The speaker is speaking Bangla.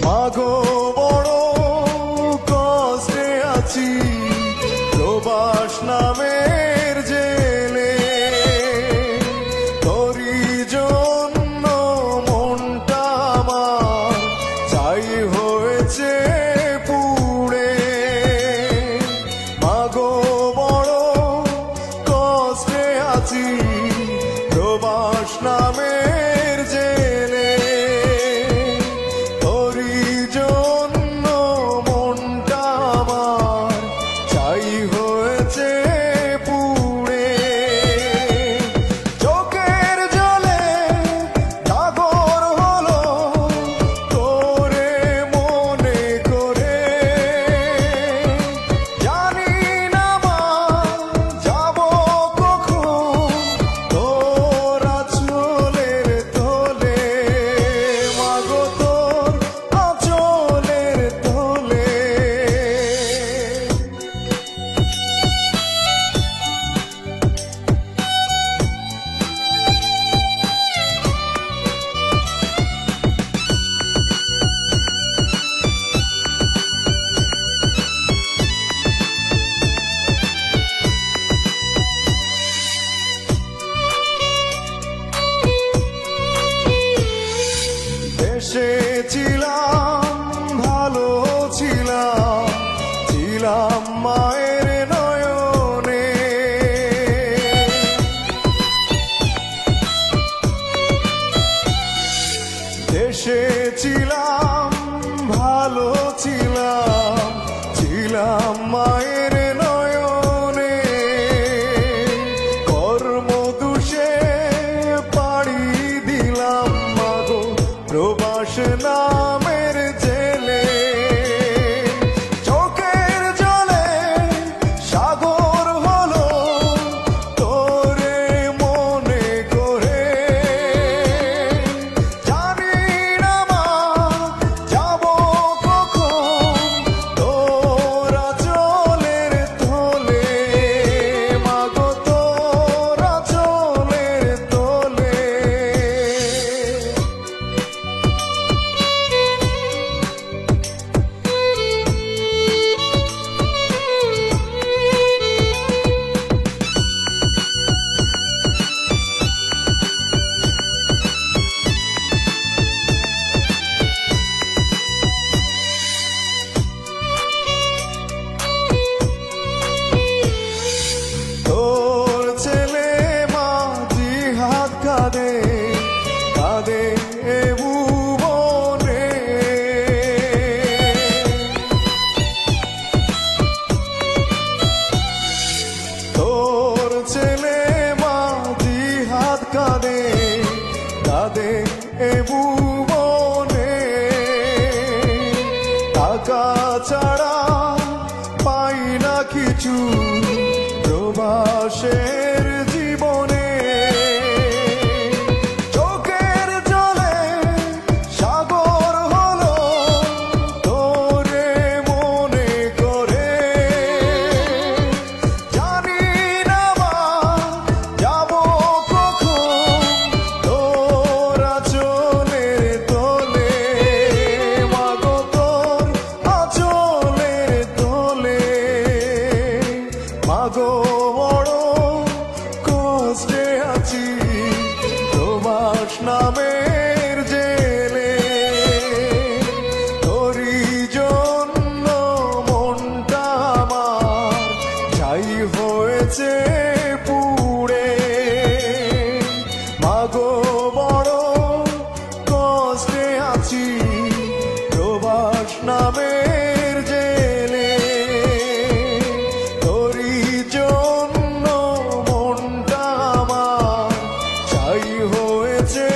মাগো বড় কষ্টে আছি প্রবাস নামের জেলে, তোরি জন্য মনটা আমার চাই হয়েছে পুড়ে। মাগো বড় কষ্টে আছি প্রবাস নামের জেলে, তোরি জন্য মনটা আমার চাই হয়েছে পুড়ে। চোখের জলে জাগর হলো তোরে মনে করে, জানি না মা যাব কখন তোর আঁচলের তলে, মাগো তোর আঁচলের তলে। এসেছিলাম ভালো ছিলাম, ছিলাম মায়ের নয়নে, এসেছিলাম ভালো ছিলাম, ছিলাম মায়ের নয়নে, কর্মদোষে পাড়ি দিলাম মাগো প্রবাস নামের জেলে। চোখের জলে সাগর হলো তোরে মনে করে, জানি না মা যাব কখন তোর আঁচলের তলে, মাগো তোর আঁচলের তলে। তোর ছেলে মা জিহাদ কাঁদে কাঁদে এ ভুবনে, তোর ছেলে মা জিহাদ কাঁদে কাঁদে এ ভুবনে, টাকা ছাড়া পাই না কিছু প্রবাসের জীবনে। চোখের জলে সাগর হলো তোরে মনে করে, জানি না মা যাব কখন তোর আঁচলের তলে, মাগো তোর আঁচলের তলে। মাগো বড় কষ্টে আছি প্রবাস নামের জেলে, তোরি জন্য মনটা আমার চাই হয়েছে পুড়ে। মাগো বড় কষ্টে আছি প্রবাস নামের জেলে, তোরি জন্য মনটা আমার চাই হয়েছে